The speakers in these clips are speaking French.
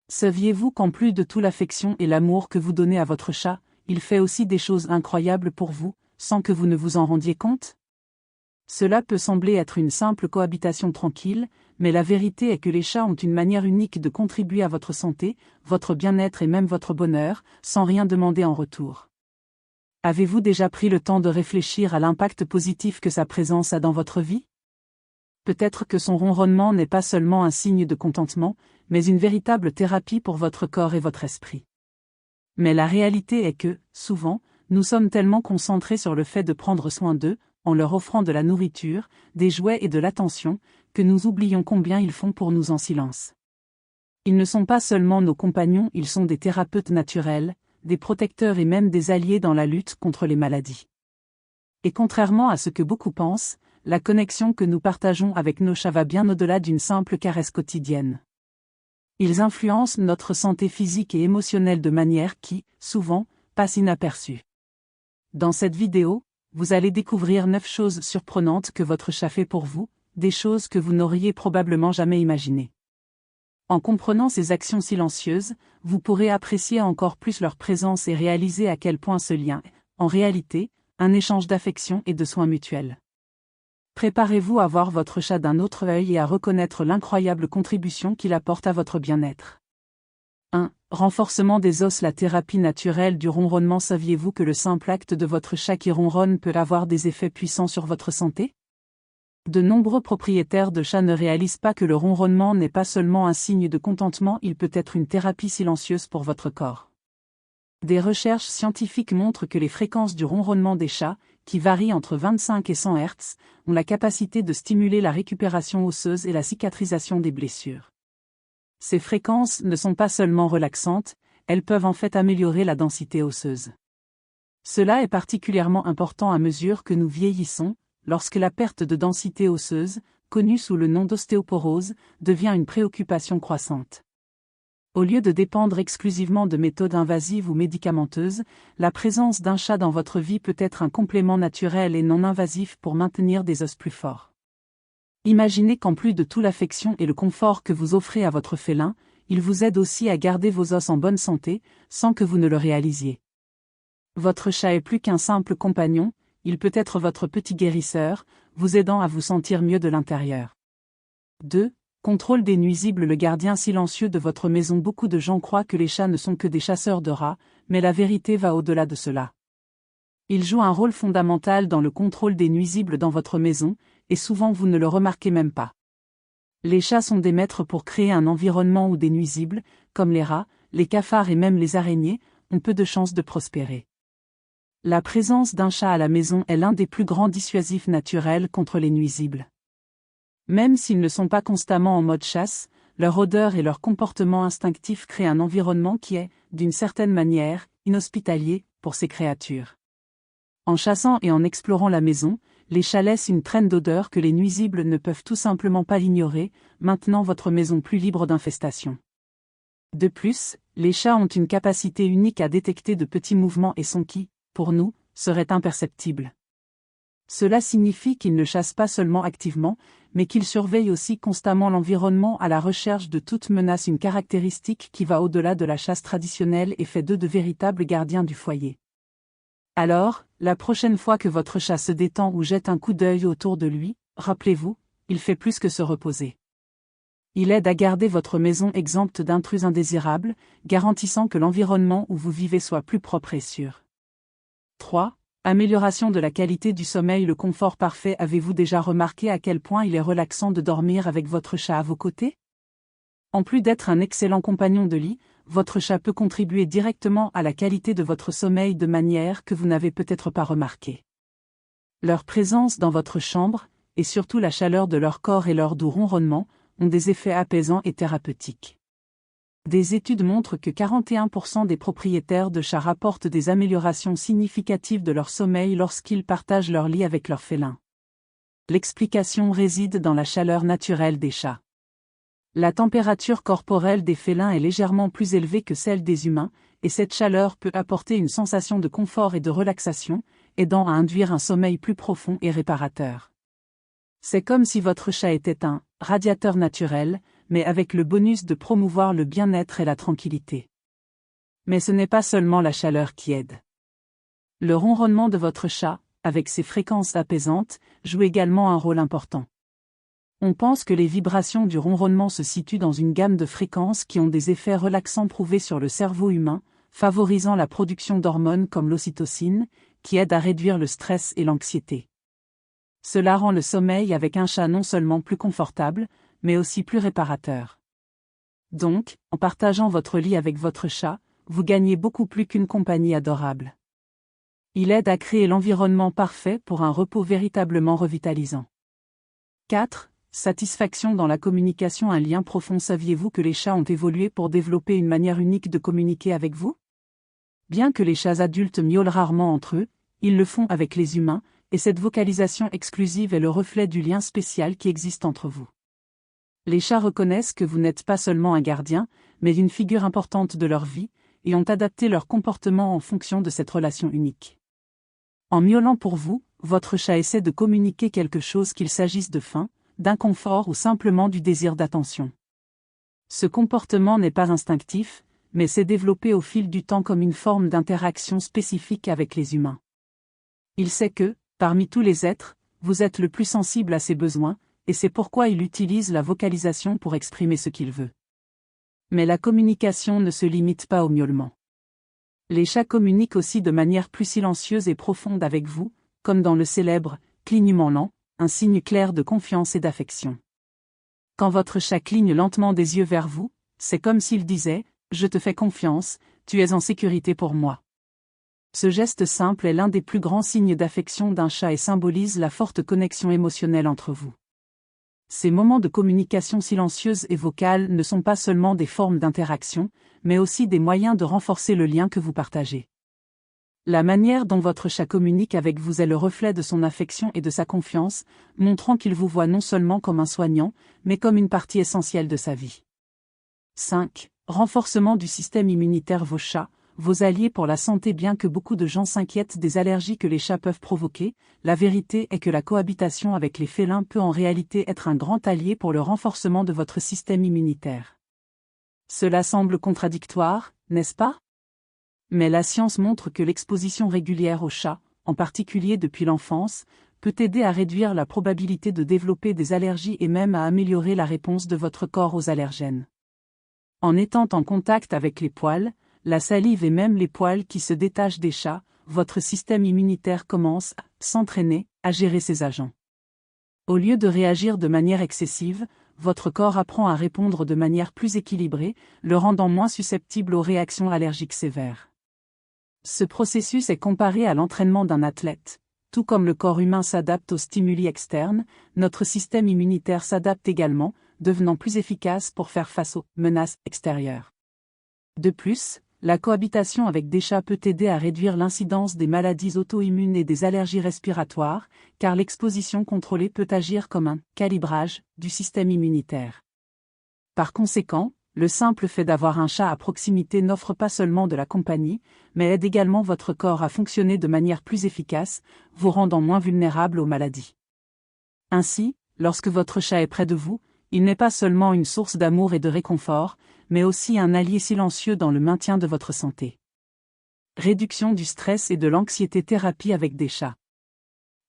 Saviez-vous qu'en plus de tout l'affection et l'amour que vous donnez à votre chat, il fait aussi des choses incroyables pour vous, sans que vous ne vous en rendiez compte? Cela peut sembler être une simple cohabitation tranquille, mais la vérité est que les chats ont une manière unique de contribuer à votre santé, votre bien-être et même votre bonheur, sans rien demander en retour. Avez-vous déjà pris le temps de réfléchir à l'impact positif que sa présence a dans votre vie? Peut-être que son ronronnement n'est pas seulement un signe de contentement, mais une véritable thérapie pour votre corps et votre esprit. Mais la réalité est que, souvent, nous sommes tellement concentrés sur le fait de prendre soin d'eux, en leur offrant de la nourriture, des jouets et de l'attention, que nous oublions combien ils font pour nous en silence. Ils ne sont pas seulement nos compagnons, ils sont des thérapeutes naturels, des protecteurs et même des alliés dans la lutte contre les maladies. Et contrairement à ce que beaucoup pensent, la connexion que nous partageons avec nos chats va bien au-delà d'une simple caresse quotidienne. Ils influencent notre santé physique et émotionnelle de manière qui, souvent, passe inaperçue. Dans cette vidéo, vous allez découvrir 9 choses surprenantes que votre chat fait pour vous, des choses que vous n'auriez probablement jamais imaginées. En comprenant ces actions silencieuses, vous pourrez apprécier encore plus leur présence et réaliser à quel point ce lien est, en réalité, un échange d'affection et de soins mutuels. Préparez-vous à voir votre chat d'un autre œil et à reconnaître l'incroyable contribution qu'il apporte à votre bien-être. 1. Renforcement des os. La thérapie naturelle du ronronnement. Saviez-vous que le simple acte de votre chat qui ronronne peut avoir des effets puissants sur votre santé? De nombreux propriétaires de chats ne réalisent pas que le ronronnement n'est pas seulement un signe de contentement, il peut être une thérapie silencieuse pour votre corps. Des recherches scientifiques montrent que les fréquences du ronronnement des chats, qui varient entre 25 et 100 Hz, ont la capacité de stimuler la récupération osseuse et la cicatrisation des blessures. Ces fréquences ne sont pas seulement relaxantes, elles peuvent en fait améliorer la densité osseuse. Cela est particulièrement important à mesure que nous vieillissons, lorsque la perte de densité osseuse, connue sous le nom d'ostéoporose, devient une préoccupation croissante. Au lieu de dépendre exclusivement de méthodes invasives ou médicamenteuses, la présence d'un chat dans votre vie peut être un complément naturel et non invasif pour maintenir des os plus forts. Imaginez qu'en plus de tout l'affection et le confort que vous offrez à votre félin, il vous aide aussi à garder vos os en bonne santé, sans que vous ne le réalisiez. Votre chat est plus qu'un simple compagnon, il peut être votre petit guérisseur, vous aidant à vous sentir mieux de l'intérieur. 2. Contrôle des nuisibles. Le gardien silencieux de votre maison. Beaucoup de gens croient que les chats ne sont que des chasseurs de rats, mais la vérité va au-delà de cela. Ils jouent un rôle fondamental dans le contrôle des nuisibles dans votre maison, et souvent vous ne le remarquez même pas. Les chats sont des maîtres pour créer un environnement où des nuisibles, comme les rats, les cafards et même les araignées, ont peu de chances de prospérer. La présence d'un chat à la maison est l'un des plus grands dissuasifs naturels contre les nuisibles. Même s'ils ne sont pas constamment en mode chasse, leur odeur et leur comportement instinctif créent un environnement qui est, d'une certaine manière, inhospitalier pour ces créatures. En chassant et en explorant la maison, les chats laissent une traîne d'odeur que les nuisibles ne peuvent tout simplement pas ignorer, maintenant votre maison plus libre d'infestations. De plus, les chats ont une capacité unique à détecter de petits mouvements et sons qui, pour nous, seraient imperceptibles. Cela signifie qu'ils ne chassent pas seulement activement, mais qu'ils surveillent aussi constamment l'environnement à la recherche de toute menace, une caractéristique qui va au-delà de la chasse traditionnelle et fait d'eux de véritables gardiens du foyer. Alors, la prochaine fois que votre chat se détend ou jette un coup d'œil autour de lui, rappelez-vous, il fait plus que se reposer. Il aide à garder votre maison exempte d'intrus indésirables, garantissant que l'environnement où vous vivez soit plus propre et sûr. 3. Amélioration de la qualité du sommeil. Le confort parfait. Avez-vous déjà remarqué à quel point il est relaxant de dormir avec votre chat à vos côtés? En plus d'être un excellent compagnon de lit, votre chat peut contribuer directement à la qualité de votre sommeil de manière que vous n'avez peut-être pas remarqué. Leur présence dans votre chambre, et surtout la chaleur de leur corps et leur doux ronronnement, ont des effets apaisants et thérapeutiques. Des études montrent que 41% des propriétaires de chats rapportent des améliorations significatives de leur sommeil lorsqu'ils partagent leur lit avec leur félin. L'explication réside dans la chaleur naturelle des chats. La température corporelle des félins est légèrement plus élevée que celle des humains, et cette chaleur peut apporter une sensation de confort et de relaxation, aidant à induire un sommeil plus profond et réparateur. C'est comme si votre chat était un radiateur naturel, mais avec le bonus de promouvoir le bien-être et la tranquillité. Mais ce n'est pas seulement la chaleur qui aide. Le ronronnement de votre chat, avec ses fréquences apaisantes, joue également un rôle important. On pense que les vibrations du ronronnement se situent dans une gamme de fréquences qui ont des effets relaxants prouvés sur le cerveau humain, favorisant la production d'hormones comme l'ocytocine, qui aident à réduire le stress et l'anxiété. Cela rend le sommeil avec un chat non seulement plus confortable, mais aussi plus réparateur. Donc, en partageant votre lit avec votre chat, vous gagnez beaucoup plus qu'une compagnie adorable. Il aide à créer l'environnement parfait pour un repos véritablement revitalisant. 4. Satisfaction dans la communication. Un lien profond. Saviez-vous que les chats ont évolué pour développer une manière unique de communiquer avec vous? Bien que les chats adultes miaulent rarement entre eux, ils le font avec les humains, et cette vocalisation exclusive est le reflet du lien spécial qui existe entre vous. Les chats reconnaissent que vous n'êtes pas seulement un gardien, mais une figure importante de leur vie, et ont adapté leur comportement en fonction de cette relation unique. En miaulant pour vous, votre chat essaie de communiquer quelque chose, qu'il s'agisse de faim, d'inconfort ou simplement du désir d'attention. Ce comportement n'est pas instinctif, mais s'est développé au fil du temps comme une forme d'interaction spécifique avec les humains. Il sait que, parmi tous les êtres, vous êtes le plus sensible à ses besoins, et c'est pourquoi il utilise la vocalisation pour exprimer ce qu'il veut. Mais la communication ne se limite pas au miaulement. Les chats communiquent aussi de manière plus silencieuse et profonde avec vous, comme dans le célèbre « clignement lent », un signe clair de confiance et d'affection. Quand votre chat cligne lentement des yeux vers vous, c'est comme s'il disait « Je te fais confiance, tu es en sécurité pour moi ». Ce geste simple est l'un des plus grands signes d'affection d'un chat et symbolise la forte connexion émotionnelle entre vous. Ces moments de communication silencieuse et vocale ne sont pas seulement des formes d'interaction, mais aussi des moyens de renforcer le lien que vous partagez. La manière dont votre chat communique avec vous est le reflet de son affection et de sa confiance, montrant qu'il vous voit non seulement comme un soignant, mais comme une partie essentielle de sa vie. 5. Renforcement du système immunitaire. Vos chats, vos alliés pour la santé. Bien que beaucoup de gens s'inquiètent des allergies que les chats peuvent provoquer, la vérité est que la cohabitation avec les félins peut en réalité être un grand allié pour le renforcement de votre système immunitaire. Cela semble contradictoire, n'est-ce pas? Mais la science montre que l'exposition régulière aux chats, en particulier depuis l'enfance, peut aider à réduire la probabilité de développer des allergies et même à améliorer la réponse de votre corps aux allergènes. En étant en contact avec les poils, la salive et même les poils qui se détachent des chats, votre système immunitaire commence à s'entraîner à gérer ces agents. Au lieu de réagir de manière excessive, votre corps apprend à répondre de manière plus équilibrée, le rendant moins susceptible aux réactions allergiques sévères. Ce processus est comparé à l'entraînement d'un athlète. Tout comme le corps humain s'adapte aux stimuli externes, notre système immunitaire s'adapte également, devenant plus efficace pour faire face aux menaces extérieures. De plus, la cohabitation avec des chats peut aider à réduire l'incidence des maladies auto-immunes et des allergies respiratoires, car l'exposition contrôlée peut agir comme un calibrage du système immunitaire. Par conséquent, le simple fait d'avoir un chat à proximité n'offre pas seulement de la compagnie, mais aide également votre corps à fonctionner de manière plus efficace, vous rendant moins vulnérable aux maladies. Ainsi, lorsque votre chat est près de vous, il n'est pas seulement une source d'amour et de réconfort, mais aussi un allié silencieux dans le maintien de votre santé. Réduction du stress et de l'anxiété. Thérapie avec des chats.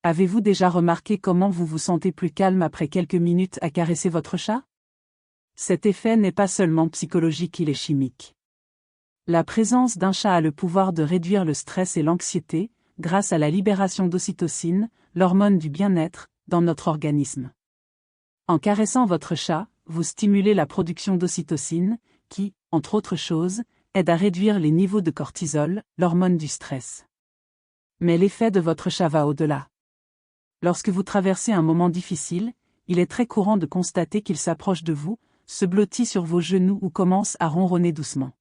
Avez-vous déjà remarqué comment vous vous sentez plus calme après quelques minutes à caresser votre chat? Cet effet n'est pas seulement psychologique, il est chimique. La présence d'un chat a le pouvoir de réduire le stress et l'anxiété, grâce à la libération d'ocytocine, l'hormone du bien-être, dans notre organisme. En caressant votre chat, vous stimulez la production d'ocytocine, qui, entre autres choses, aide à réduire les niveaux de cortisol, l'hormone du stress. Mais l'effet de votre chat va au-delà. Lorsque vous traversez un moment difficile, il est très courant de constater qu'il s'approche de vous, se blottit sur vos genoux ou commence à ronronner doucement.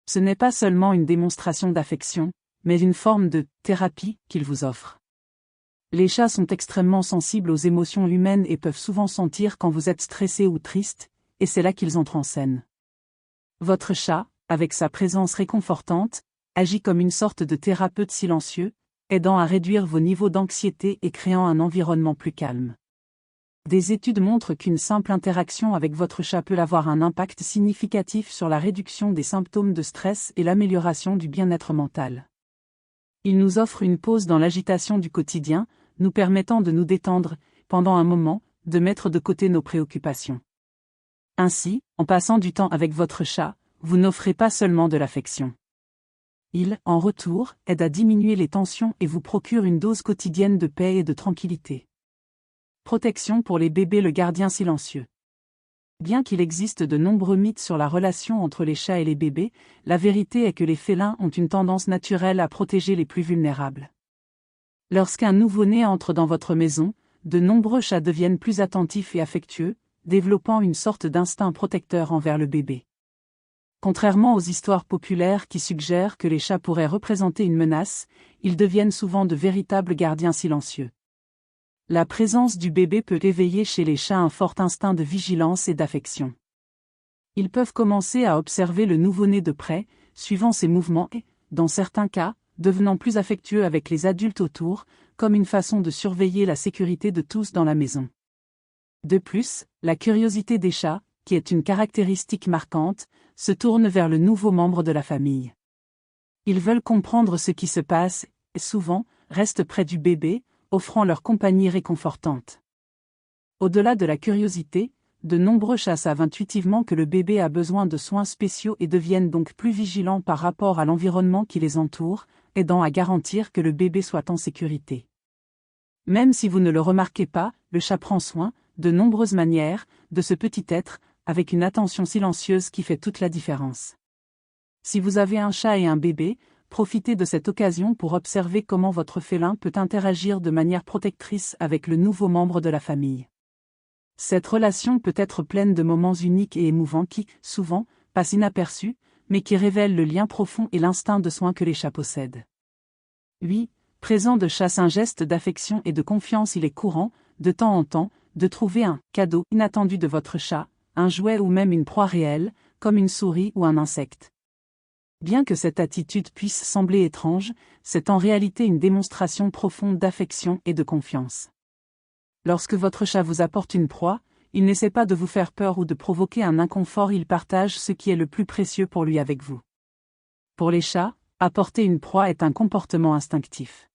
Ce n'est pas seulement une démonstration d'affection, mais une forme de thérapie qu'il vous offre. Les chats sont extrêmement sensibles aux émotions humaines et peuvent souvent sentir quand vous êtes stressé ou triste, et c'est là qu'ils entrent en scène. Votre chat, avec sa présence réconfortante, agit comme une sorte de thérapeute silencieux, aidant à réduire vos niveaux d'anxiété et créant un environnement plus calme. Des études montrent qu'une simple interaction avec votre chat peut avoir un impact significatif sur la réduction des symptômes de stress et l'amélioration du bien-être mental. Il nous offre une pause dans l'agitation du quotidien, nous permettant de nous détendre, pendant un moment, de mettre de côté nos préoccupations. Ainsi, en passant du temps avec votre chat, vous n'offrez pas seulement de l'affection. Il, en retour, aide à diminuer les tensions et vous procure une dose quotidienne de paix et de tranquillité. Protection pour les bébés, le gardien silencieux. Bien qu'il existe de nombreux mythes sur la relation entre les chats et les bébés, la vérité est que les félins ont une tendance naturelle à protéger les plus vulnérables. Lorsqu'un nouveau-né entre dans votre maison, de nombreux chats deviennent plus attentifs et affectueux, développant une sorte d'instinct protecteur envers le bébé. Contrairement aux histoires populaires qui suggèrent que les chats pourraient représenter une menace, ils deviennent souvent de véritables gardiens silencieux. La présence du bébé peut éveiller chez les chats un fort instinct de vigilance et d'affection. Ils peuvent commencer à observer le nouveau-né de près, suivant ses mouvements et, dans certains cas, devenant plus affectueux avec les adultes autour, comme une façon de surveiller la sécurité de tous dans la maison. De plus, la curiosité des chats, qui est une caractéristique marquante, se tourne vers le nouveau membre de la famille. Ils veulent comprendre ce qui se passe, et souvent, restent près du bébé, offrant leur compagnie réconfortante. Au-delà de la curiosité, de nombreux chats savent intuitivement que le bébé a besoin de soins spéciaux et deviennent donc plus vigilants par rapport à l'environnement qui les entoure, aidant à garantir que le bébé soit en sécurité. Même si vous ne le remarquez pas, le chat prend soin, de nombreuses manières, de ce petit être, avec une attention silencieuse qui fait toute la différence. Si vous avez un chat et un bébé, profitez de cette occasion pour observer comment votre félin peut interagir de manière protectrice avec le nouveau membre de la famille. Cette relation peut être pleine de moments uniques et émouvants qui, souvent, passent inaperçus, mais qui révèlent le lien profond et l'instinct de soin que les chats possèdent. Oui, présent de chasse, un geste d'affection et de confiance. Il est courant, de temps en temps, de trouver un cadeau inattendu de votre chat, un jouet ou même une proie réelle, comme une souris ou un insecte. Bien que cette attitude puisse sembler étrange, c'est en réalité une démonstration profonde d'affection et de confiance. Lorsque votre chat vous apporte une proie, il n'essaie pas de vous faire peur ou de provoquer un inconfort, il partage ce qui est le plus précieux pour lui avec vous. Pour les chats, apporter une proie est un comportement instinctif.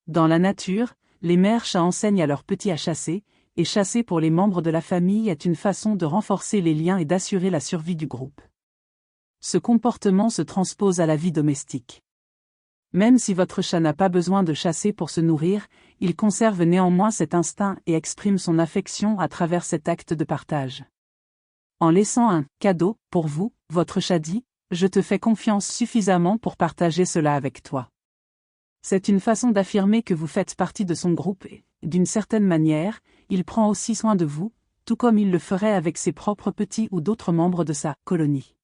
Dans la nature, les mères chats enseignent à leurs petits à chasser, et chasser pour les membres de la famille est une façon de renforcer les liens et d'assurer la survie du groupe. Ce comportement se transpose à la vie domestique. Même si votre chat n'a pas besoin de chasser pour se nourrir, il conserve néanmoins cet instinct et exprime son affection à travers cet acte de partage. En laissant un cadeau pour vous, votre chat dit « Je te fais confiance suffisamment pour partager cela avec toi ». C'est une façon d'affirmer que vous faites partie de son groupe et, d'une certaine manière, il prend aussi soin de vous, tout comme il le ferait avec ses propres petits ou d'autres membres de sa colonie.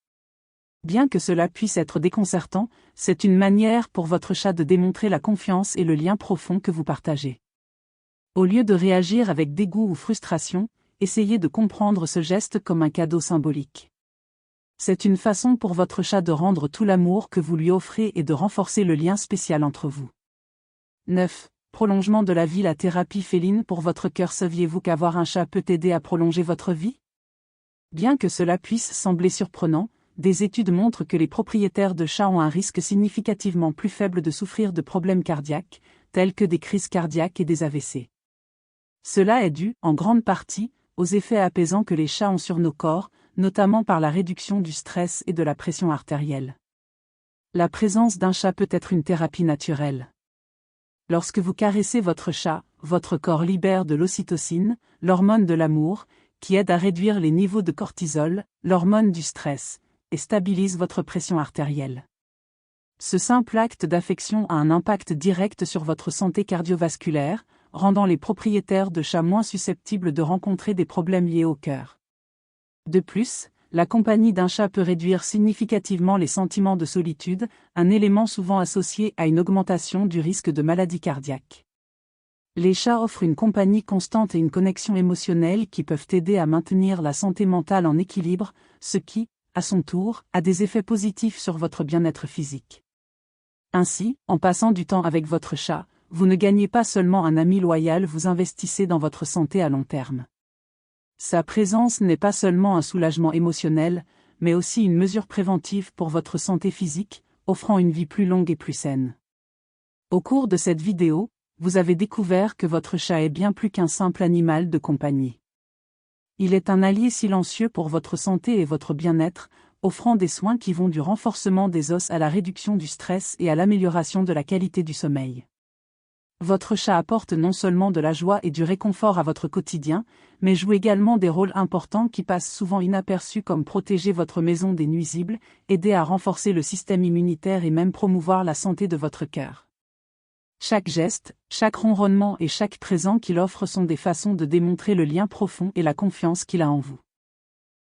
Bien que cela puisse être déconcertant, c'est une manière pour votre chat de démontrer la confiance et le lien profond que vous partagez. Au lieu de réagir avec dégoût ou frustration, essayez de comprendre ce geste comme un cadeau symbolique. C'est une façon pour votre chat de rendre tout l'amour que vous lui offrez et de renforcer le lien spécial entre vous. 9. Prolongement de la vie. La thérapie féline pour votre cœur. Saviez-vous qu'avoir un chat peut aider à prolonger votre vie? Bien que cela puisse sembler surprenant, des études montrent que les propriétaires de chats ont un risque significativement plus faible de souffrir de problèmes cardiaques, tels que des crises cardiaques et des AVC. Cela est dû, en grande partie, aux effets apaisants que les chats ont sur nos corps, notamment par la réduction du stress et de la pression artérielle. La présence d'un chat peut être une thérapie naturelle. Lorsque vous caressez votre chat, votre corps libère de l'ocytocine, l'hormone de l'amour, qui aide à réduire les niveaux de cortisol, l'hormone du stress, et stabilise votre pression artérielle. Ce simple acte d'affection a un impact direct sur votre santé cardiovasculaire, rendant les propriétaires de chats moins susceptibles de rencontrer des problèmes liés au cœur. De plus, la compagnie d'un chat peut réduire significativement les sentiments de solitude, un élément souvent associé à une augmentation du risque de maladie cardiaque. Les chats offrent une compagnie constante et une connexion émotionnelle qui peuvent aider à maintenir la santé mentale en équilibre, ce qui, à son tour, a des effets positifs sur votre bien-être physique. Ainsi, en passant du temps avec votre chat, vous ne gagnez pas seulement un ami loyal, vous investissez dans votre santé à long terme. Sa présence n'est pas seulement un soulagement émotionnel, mais aussi une mesure préventive pour votre santé physique, offrant une vie plus longue et plus saine. Au cours de cette vidéo, vous avez découvert que votre chat est bien plus qu'un simple animal de compagnie. Il est un allié silencieux pour votre santé et votre bien-être, offrant des soins qui vont du renforcement des os à la réduction du stress et à l'amélioration de la qualité du sommeil. Votre chat apporte non seulement de la joie et du réconfort à votre quotidien, mais joue également des rôles importants qui passent souvent inaperçus comme protéger votre maison des nuisibles, aider à renforcer le système immunitaire et même promouvoir la santé de votre cœur. Chaque geste, chaque ronronnement et chaque présent qu'il offre sont des façons de démontrer le lien profond et la confiance qu'il a en vous.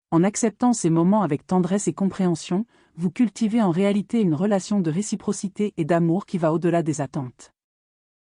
En acceptant ces moments avec tendresse et compréhension, vous cultivez en réalité une relation de réciprocité et d'amour qui va au-delà des attentes.